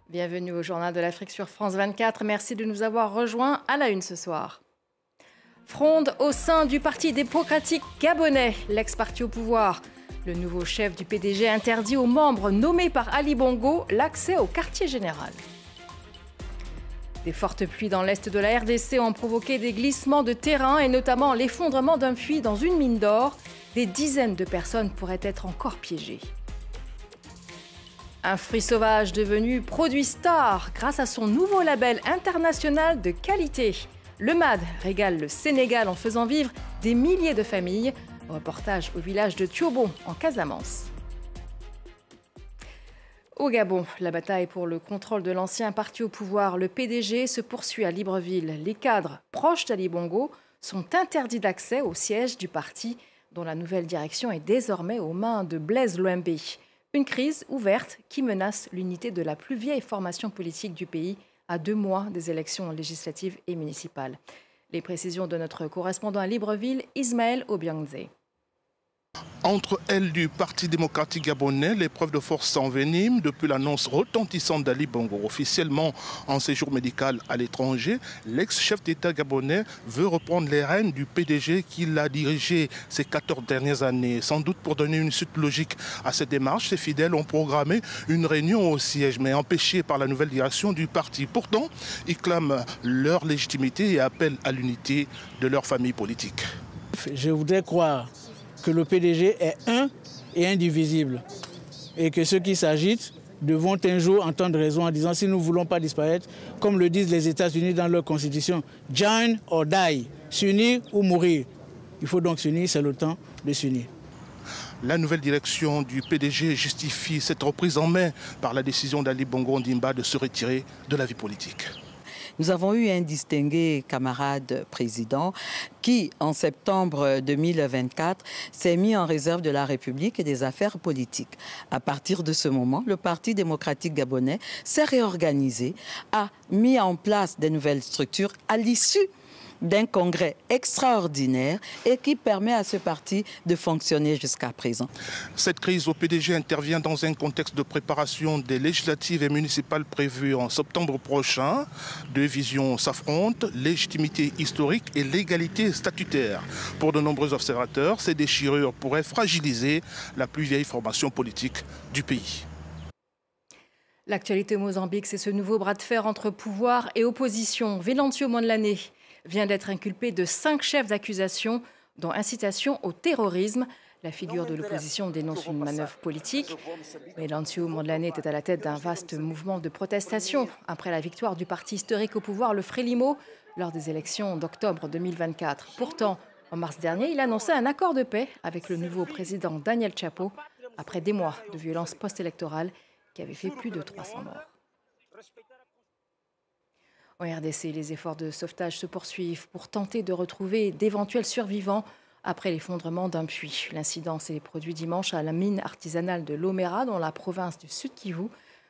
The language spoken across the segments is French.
Bienvenue au Journal de l'Afrique sur France 24. Merci de nous avoir rejoints à la une ce soir. Fronde au sein du Parti démocratique gabonais, l'ex-parti au pouvoir. Le nouveau chef du PDG interdit aux membres nommés par Ali Bongo l'accès au quartier général. Des fortes pluies dans l'est de la RDC ont provoqué des glissements de terrain et notamment l'effondrement d'un puits dans une mine d'or. Des dizaines de personnes pourraient être encore piégées. Un fruit sauvage devenu produit star grâce à son nouveau label international de qualité. Le MAD régale le Sénégal en faisant vivre des milliers de familles. Reportage au village de Tiobo, en Casamance. Au Gabon, la bataille pour le contrôle de l'ancien parti au pouvoir, le PDG, se poursuit à Libreville. Les cadres proches d'Ali Bongo sont interdits d'accès au siège du parti, dont la nouvelle direction est désormais aux mains de Blaise Louembé. Une crise ouverte qui menace l'unité de la plus vieille formation politique du pays à 2 mois des élections législatives et municipales. Les précisions de notre correspondant à Libreville, Ismaël Obiangze. Entre elles du Parti démocratique gabonais, l'épreuve de force s'envenime depuis l'annonce retentissante d'Ali Bongo. Officiellement en séjour médical à l'étranger, l'ex-chef d'État gabonais veut reprendre les rênes du PDG qu'il a dirigé ces 14 dernières années. Sans doute pour donner une suite logique à cette démarche, ses fidèles ont programmé une réunion au siège, mais empêchée par la nouvelle direction du parti. Pourtant, ils clament leur légitimité et appellent à l'unité de leur famille politique. Je voudrais croire que le PDG est un et indivisible et que ceux qui s'agitent devront un jour entendre raison en disant si nous ne voulons pas disparaître, comme le disent les États-Unis dans leur constitution, join or die, s'unir ou mourir. Il faut donc s'unir, c'est le temps de s'unir. La nouvelle direction du PDG justifie cette reprise en main par la décision d'Ali Bongo Ondimba de se retirer de la vie politique. Nous avons eu un distingué camarade président qui, en septembre 2024, s'est mis en réserve de la République et des affaires politiques. À partir de ce moment, le Parti démocratique gabonais s'est réorganisé, a mis en place des nouvelles structures à l'issue d'un congrès extraordinaire et qui permet à ce parti de fonctionner jusqu'à présent. Cette crise au PDG intervient dans un contexte de préparation des législatives et municipales prévues en septembre prochain. Deux visions s'affrontent, légitimité historique et légalité statutaire. Pour de nombreux observateurs, ces déchirures pourraient fragiliser la plus vieille formation politique du pays. L'actualité au Mozambique, c'est ce nouveau bras de fer entre pouvoir et opposition. Venancio Mondlane vient d'être inculpé de 5 chefs d'accusation, dont incitation au terrorisme. La figure de l'opposition dénonce une manœuvre politique. Venancio Mondlane était à la tête d'un vaste mouvement de protestation après la victoire du parti historique au pouvoir, le Frélimo, lors des élections d'octobre 2024. Pourtant, en mars dernier, il annonçait un accord de paix avec le nouveau président Daniel Chapo, après des mois de violences post-électorales qui avaient fait plus de 300 morts. En RDC, les efforts de sauvetage se poursuivent pour tenter de retrouver d'éventuels survivants après l'effondrement d'un puits. L'incident s'est produit dimanche à la mine artisanale de Lomera, dans la province du Sud-Kivu,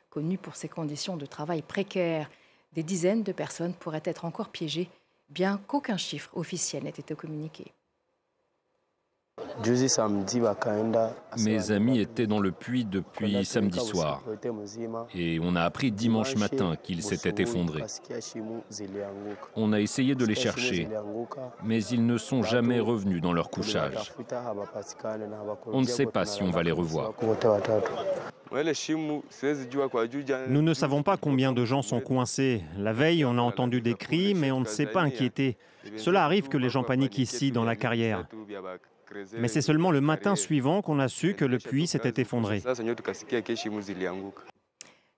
connue pour ses conditions de travail précaires. Des dizaines de personnes pourraient être encore piégées, bien qu'aucun chiffre officiel n'ait été communiqué. Mes amis étaient dans le puits depuis samedi soir et on a appris dimanche matin qu'ils s'étaient effondrés. On a essayé de les chercher, mais ils ne sont jamais revenus dans leur couchage. On ne sait pas si on va les revoir. Nous ne savons pas combien de gens sont coincés. La veille, on a entendu des cris, mais on ne s'est pas inquiété. Cela arrive que les gens paniquent ici, dans la carrière. Mais c'est seulement le matin suivant qu'on a su que le puits s'était effondré.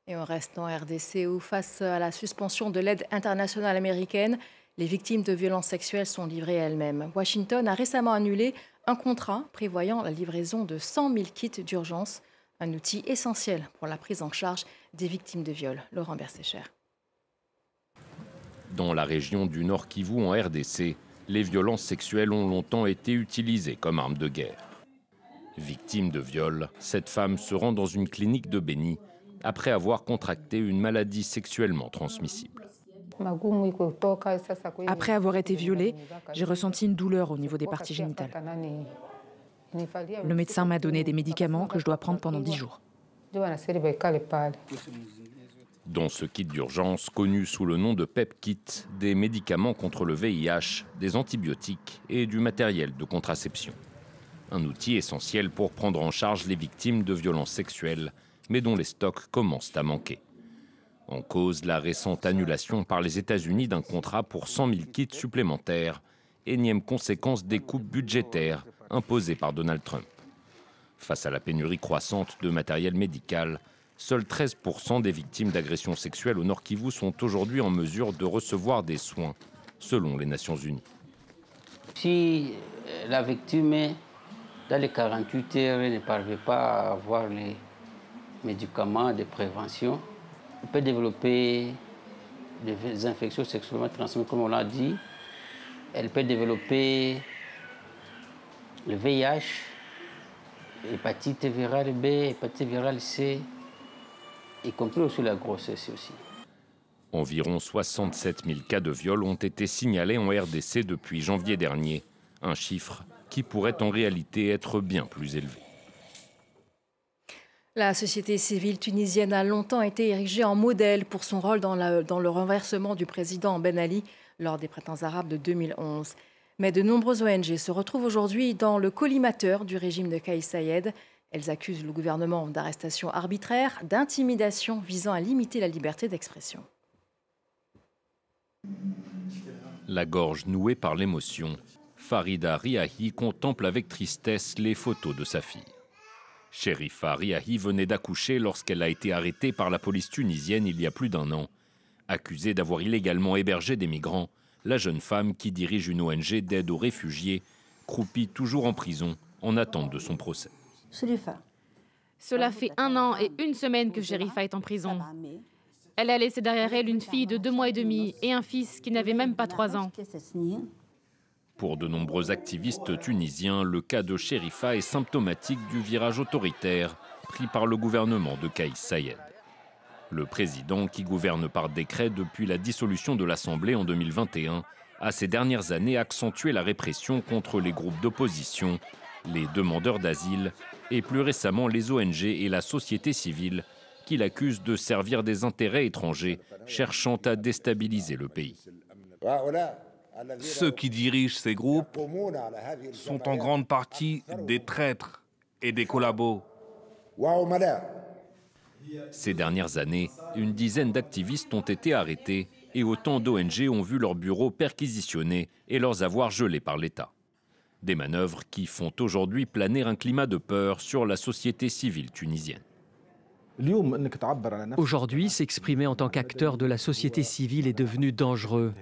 Et on reste en RDC où, face à la suspension de l'aide internationale américaine, les victimes de violences sexuelles sont livrées elles-mêmes. Washington a récemment annulé un contrat prévoyant la livraison de 100 000 kits d'urgence, un outil essentiel pour la prise en charge des victimes de viol. Laurent Bersécher. Dans la région du Nord Kivu, en RDC, les violences sexuelles ont longtemps été utilisées comme arme de guerre. Victime de viol, cette femme se rend dans une clinique de Béni après avoir contracté une maladie sexuellement transmissible. Après avoir été violée, j'ai ressenti une douleur au niveau des parties génitales. Le médecin m'a donné des médicaments que je dois prendre pendant 10 jours. Dans ce kit d'urgence, connu sous le nom de PEP-Kit, des médicaments contre le VIH, des antibiotiques et du matériel de contraception. Un outil essentiel pour prendre en charge les victimes de violences sexuelles, mais dont les stocks commencent à manquer. En cause, la récente annulation par les États-Unis d'un contrat pour 100 000 kits supplémentaires, énième conséquence des coupes budgétaires imposées par Donald Trump. Face à la pénurie croissante de matériel médical, seuls 13% des victimes d'agressions sexuelles au Nord Kivu sont aujourd'hui en mesure de recevoir des soins, selon les Nations Unies. Si la victime, dans les 48 heures, ne parvient pas à avoir les médicaments de prévention, elle peut développer des infections sexuellement transmises, comme on l'a dit. Elle peut développer le VIH, l'hépatite virale B, l'hépatite virale C, y compris aussi la grossesse aussi. Environ 67 000 cas de viol ont été signalés en RDC depuis janvier dernier, un chiffre qui pourrait en réalité être bien plus élevé. La société civile tunisienne a longtemps été érigée en modèle pour son rôle dans le renversement du président Ben Ali lors des printemps arabes de 2011. Mais de nombreuses ONG se retrouvent aujourd'hui dans le collimateur du régime de Kais Saied. Elles accusent le gouvernement d'arrestations arbitraires, d'intimidation visant à limiter la liberté d'expression. La gorge nouée par l'émotion, Farida Riahi contemple avec tristesse les photos de sa fille. Chérifa Riahi venait d'accoucher lorsqu'elle a été arrêtée par la police tunisienne il y a plus d'1 an. Accusée d'avoir illégalement hébergé des migrants, la jeune femme qui dirige une ONG d'aide aux réfugiés croupit toujours en prison en attente de son procès. Cela fait 1 an et 1 semaine que Chérifa est en prison. Elle a laissé derrière elle une fille de 2 mois et demi et un fils qui n'avait même pas 3 ans. Pour de nombreux activistes tunisiens, le cas de Chérifa est symptomatique du virage autoritaire pris par le gouvernement de Kais Saied. Le président, qui gouverne par décret depuis la dissolution de l'Assemblée en 2021, a ces dernières années accentué la répression contre les groupes d'opposition, les demandeurs d'asile et plus récemment les ONG et la société civile qui l'accusent de servir des intérêts étrangers cherchant à déstabiliser le pays. Ceux qui dirigent ces groupes sont en grande partie des traîtres et des collabos. Ces dernières années, une dizaine d'activistes ont été arrêtés et autant d'ONG ont vu leurs bureaux perquisitionnés et leurs avoirs gelés par l'État. Des manœuvres qui font aujourd'hui planer un climat de peur sur la société civile tunisienne. Aujourd'hui, s'exprimer en tant qu'acteur de la société civile est devenu dangereux.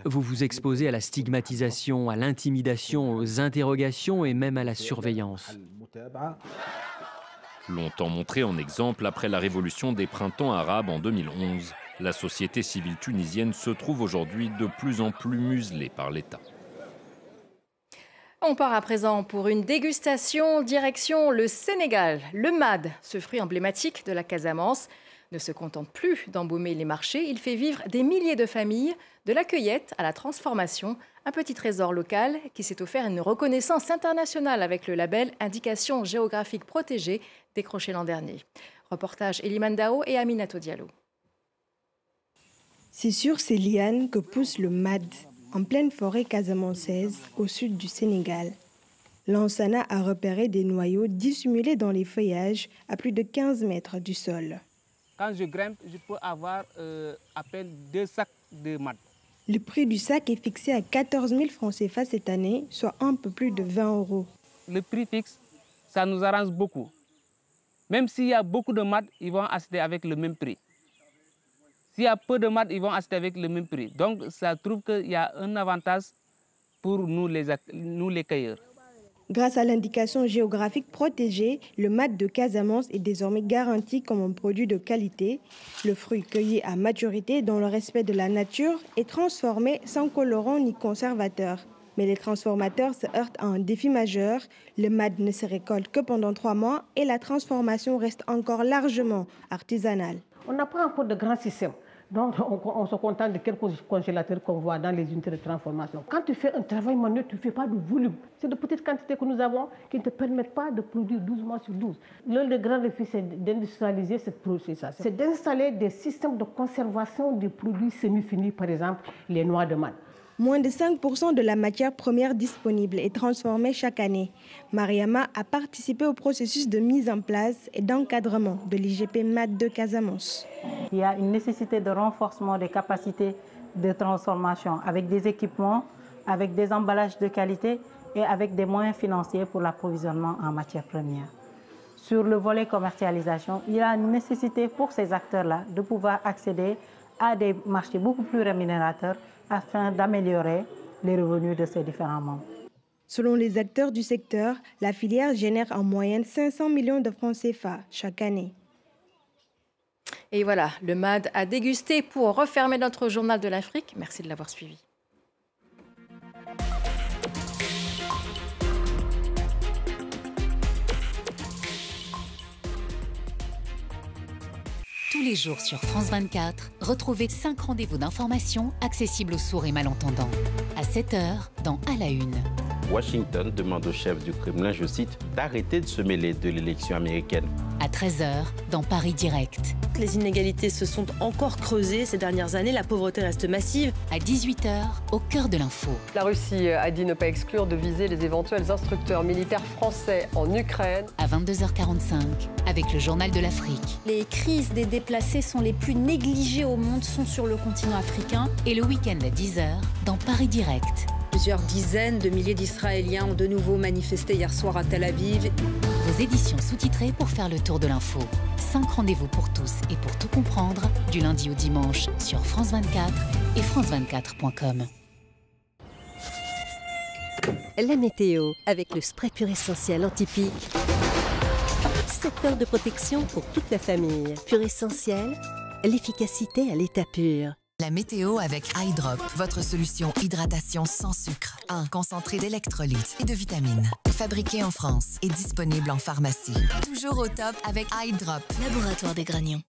Vous vous exposez à la stigmatisation, à l'intimidation, aux interrogations et même à la surveillance. Longtemps montrée en exemple après la révolution des printemps arabes en 2011, la société civile tunisienne se trouve aujourd'hui de plus en plus muselée par l'État. On part à présent pour une dégustation direction le Sénégal. Le mad, ce fruit emblématique de la Casamance, ne se contente plus d'embaumer les marchés. Il fait vivre des milliers de familles, de la cueillette à la transformation. Un petit trésor local qui s'est offert une reconnaissance internationale avec le label Indication géographique protégée décroché l'an dernier. Reportage Eliman Dao et Aminato Diallo. C'est sur ces lianes que pousse le mad, en pleine forêt casamançaise, au sud du Sénégal. Lansana a repéré des noyaux dissimulés dans les feuillages à plus de 15 mètres du sol. Quand je grimpe, je peux avoir à peine 2 sacs de mad. Le prix du sac est fixé à 14 000 francs CFA cette année, soit un peu plus de 20 €. Le prix fixe, ça nous arrange beaucoup. Même s'il y a beaucoup de mad, ils vont acheter avec le même prix. S'il y a peu de mad, ils vont acheter avec le même prix. Donc, ça trouve qu'il y a un avantage pour nous les cueilleurs. Grâce à l'indication géographique protégée, le mad de Casamance est désormais garanti comme un produit de qualité. Le fruit cueilli à maturité dans le respect de la nature est transformé sans colorant ni conservateur. Mais les transformateurs se heurtent à un défi majeur. Le mad ne se récolte que pendant 3 mois et la transformation reste encore largement artisanale. On n'a pas encore de grands systèmes. Donc, on se contente de quelques congélateurs qu'on voit dans les unités de transformation. Quand tu fais un travail manuel, tu ne fais pas de volume. C'est de petites quantités que nous avons qui ne te permettent pas de produire 12 mois sur 12. L'un des grands défis, c'est d'industrialiser cette processus. C'est d'installer des systèmes de conservation des produits semi-finis, par exemple les noix de manne. Moins de 5% de la matière première disponible est transformée chaque année. Mariama a participé au processus de mise en place et d'encadrement de l'IGP MAD de Casamance. Il y a une nécessité de renforcement des capacités de transformation avec des équipements, avec des emballages de qualité et avec des moyens financiers pour l'approvisionnement en matières premières. Sur le volet commercialisation, il y a une nécessité pour ces acteurs-là de pouvoir accéder à des marchés beaucoup plus rémunérateurs afin d'améliorer les revenus de ces différents membres. Selon les acteurs du secteur, la filière génère en moyenne 500 millions de francs CFA chaque année. Et voilà, le MAD a dégusté pour refermer notre journal de l'Afrique. Merci de l'avoir suivi. Tous les jours sur France 24, retrouvez 5 rendez-vous d'information accessibles aux sourds et malentendants. À 7h, dans À la Une. Washington demande au chef du Kremlin, je cite, d'arrêter de se mêler de l'élection américaine. À 13h, dans Paris Direct. Les inégalités se sont encore creusées ces dernières années, la pauvreté reste massive. À 18h, au cœur de l'info. La Russie a dit ne pas exclure de viser les éventuels instructeurs militaires français en Ukraine. À 22h45, avec le Journal de l'Afrique. Les crises des déplacés sont les plus négligées au monde, sont sur le continent africain. Et le week-end à 10h, dans Paris Direct. Plusieurs dizaines de milliers d'Israéliens ont de nouveau manifesté hier soir à Tel Aviv. Vos éditions sous-titrées pour faire le tour de l'info. 5 rendez-vous pour tous et pour tout comprendre, du lundi au dimanche sur France 24 et france24.com. La météo, avec le spray pur essentiel anti-pique. 7 heures de protection pour toute la famille. Pur essentiel, l'efficacité à l'état pur. La météo avec iDrop, votre solution hydratation sans sucre. Un concentré d'électrolytes et de vitamines. Fabriqué en France et disponible en pharmacie. Toujours au top avec iDrop. Laboratoire des Granions.